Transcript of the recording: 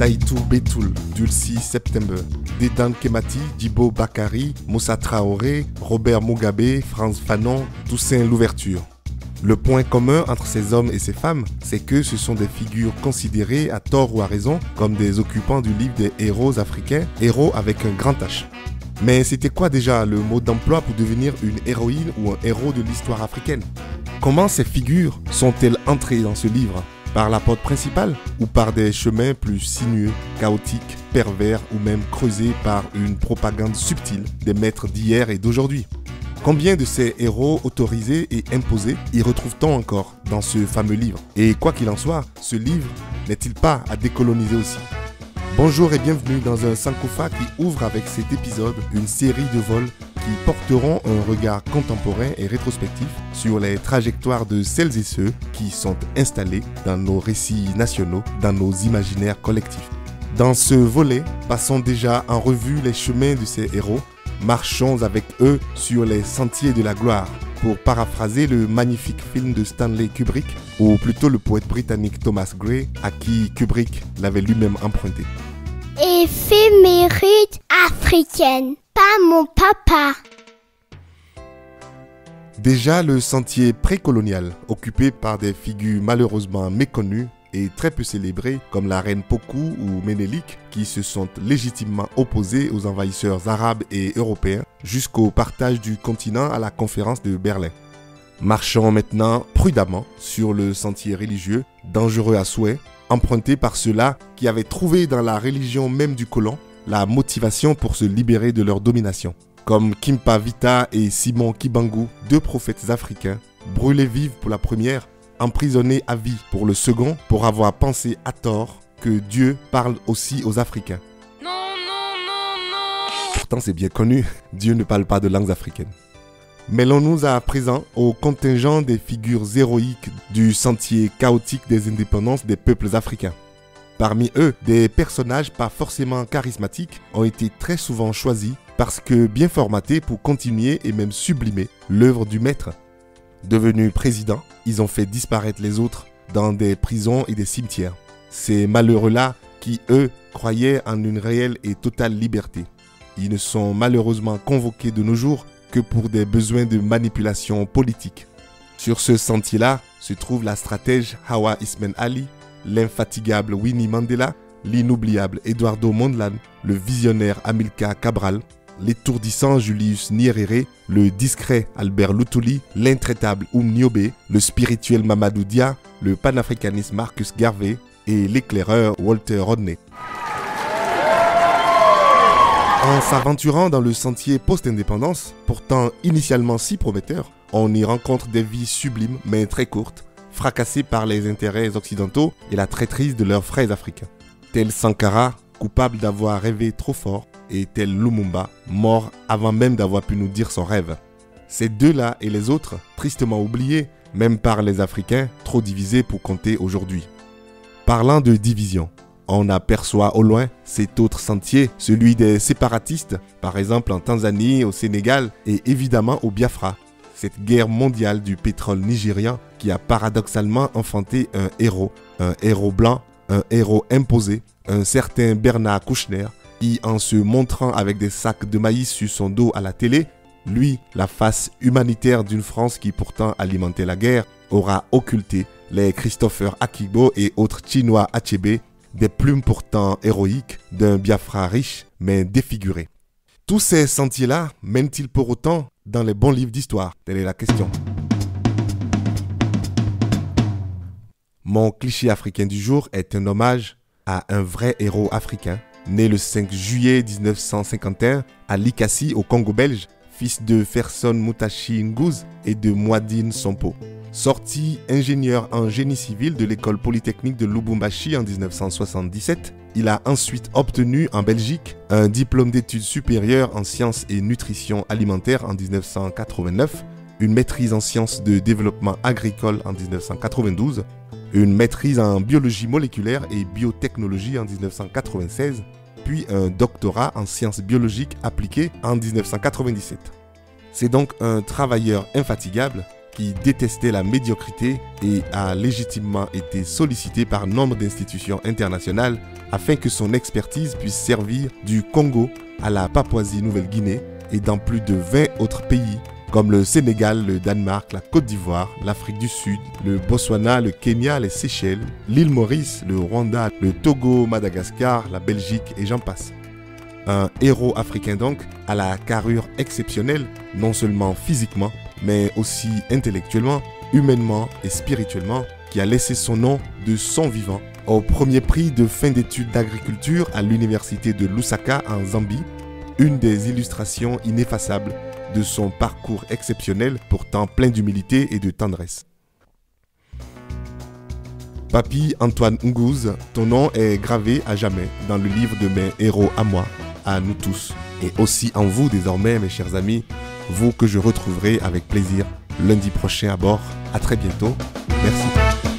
Taïtou Betoul, Dulcie September, Dedan Kemati, Djibo Bakary, Moussa Traoré, Robert Mugabe, Frantz Fanon, Toussaint Louverture. Le point commun entre ces hommes et ces femmes, c'est que ce sont des figures considérées, à tort ou à raison, comme des occupants du livre des héros africains, héros avec un grand H. Mais c'était quoi déjà le mot d'emploi pour devenir une héroïne ou un héros de l'histoire africaine? Comment ces figures sont-elles entrées dans ce livre? Par la porte principale ou par des chemins plus sinueux, chaotiques, pervers ou même creusés par une propagande subtile des maîtres d'hier et d'aujourd'hui? Combien de ces héros autorisés et imposés y retrouve-t-on encore dans ce fameux livre? Et quoi qu'il en soit, ce livre n'est-il pas à décoloniser aussi? Bonjour et bienvenue dans un Sankofa qui ouvre avec cet épisode une série de vols qui porteront un regard contemporain et rétrospectif sur les trajectoires de celles et ceux qui sont installés dans nos récits nationaux, dans nos imaginaires collectifs. Dans ce volet, passons déjà en revue les chemins de ces héros. Marchons avec eux sur les sentiers de la gloire, pour paraphraser le magnifique film de Stanley Kubrick, ou plutôt le poète britannique Thomas Gray, à qui Kubrick l'avait lui-même emprunté. Éphéméride africaine, pas mon papa. Déjà le sentier précolonial, occupé par des figures malheureusement méconnues, et très peu célébrés comme la reine Pokou ou Ménélique qui se sont légitimement opposés aux envahisseurs arabes et européens jusqu'au partage du continent à la conférence de Berlin. Marchons maintenant prudemment sur le sentier religieux, dangereux à souhait, emprunté par ceux-là qui avaient trouvé dans la religion même du colon la motivation pour se libérer de leur domination. Comme Kimpa Vita et Simon Kibangu, deux prophètes africains, brûlés vifs pour la première, emprisonné à vie pour le second pour avoir pensé à tort que Dieu parle aussi aux Africains. Non. Pourtant c'est bien connu, Dieu ne parle pas de langues africaines. Mêlons-nous à présent au contingent des figures héroïques du sentier chaotique des indépendances des peuples africains. Parmi eux, des personnages pas forcément charismatiques ont été très souvent choisis parce que bien formatés pour continuer et même sublimer l'œuvre du maître. Devenus présidents, ils ont fait disparaître les autres dans des prisons et des cimetières. Ces malheureux-là qui, eux, croyaient en une réelle et totale liberté. Ils ne sont malheureusement convoqués de nos jours que pour des besoins de manipulation politique. Sur ce sentier-là se trouve la stratège Hawa Ismail Ali, l'infatigable Winnie Mandela, l'inoubliable Eduardo Mondlane, le visionnaire Amilcar Cabral, l'étourdissant Julius Nyerere, le discret Albert Luthuli, l'intraitable Niobe, le spirituel Mamadou Dia, le panafricaniste Marcus Garvey et l'éclaireur Walter Rodney. En s'aventurant dans le sentier post-indépendance, pourtant initialement si prometteur, on y rencontre des vies sublimes mais très courtes, fracassées par les intérêts occidentaux et la traîtrise de leurs frères africains. Tel Sankara, coupable d'avoir rêvé trop fort, et tel Lumumba, mort avant même d'avoir pu nous dire son rêve. Ces deux-là et les autres, tristement oubliés, même par les Africains, trop divisés pour compter aujourd'hui. Parlant de division, on aperçoit au loin cet autre sentier, celui des séparatistes, par exemple en Tanzanie, au Sénégal et évidemment au Biafra. Cette guerre mondiale du pétrole nigérian qui a paradoxalement enfanté un héros blanc, un héros imposé, un certain Bernard Kouchner, qui, en se montrant avec des sacs de maïs sur son dos à la télé, lui, la face humanitaire d'une France qui pourtant alimentait la guerre, aura occulté les Christopher Akibo et autres Chinua Achebe, des plumes pourtant héroïques d'un Biafra riche mais défiguré. Tous ces sentiers-là mènent-ils pour autant dans les bons livres d'histoire? Telle est la question. Mon cliché africain du jour est un hommage à un vrai héros africain, né le 5 juillet 1951 à Likasi au Congo belge, fils de Ferson Moutachi Ngouz et de Mouadine Sompo. Sorti ingénieur en génie civil de l'école polytechnique de Lubumbashi en 1977, il a ensuite obtenu en Belgique un diplôme d'études supérieures en sciences et nutrition alimentaire en 1989, une maîtrise en sciences de développement agricole en 1992, une maîtrise en biologie moléculaire et biotechnologie en 1996, puis un doctorat en sciences biologiques appliquées en 1997. C'est donc un travailleur infatigable qui détestait la médiocrité et a légitimement été sollicité par nombre d'institutions internationales afin que son expertise puisse servir du Congo à la Papouasie-Nouvelle-Guinée et dans plus de 20 autres pays comme le Sénégal, le Danemark, la Côte d'Ivoire, l'Afrique du Sud, le Botswana, le Kenya, les Seychelles, l'île Maurice, le Rwanda, le Togo, Madagascar, la Belgique et j'en passe. Un héros africain donc, à la carrure exceptionnelle, non seulement physiquement, mais aussi intellectuellement, humainement et spirituellement, qui a laissé son nom de son vivant au premier prix de fin d'études d'agriculture à l'université de Lusaka en Zambie, une des illustrations ineffaçables de son parcours exceptionnel, pourtant plein d'humilité et de tendresse. Papy Antoine Ngouze, ton nom est gravé à jamais dans le livre de mes héros à moi, à nous tous, et aussi en vous désormais, mes chers amis, vous que je retrouverai avec plaisir lundi prochain à bord. À très bientôt. Merci.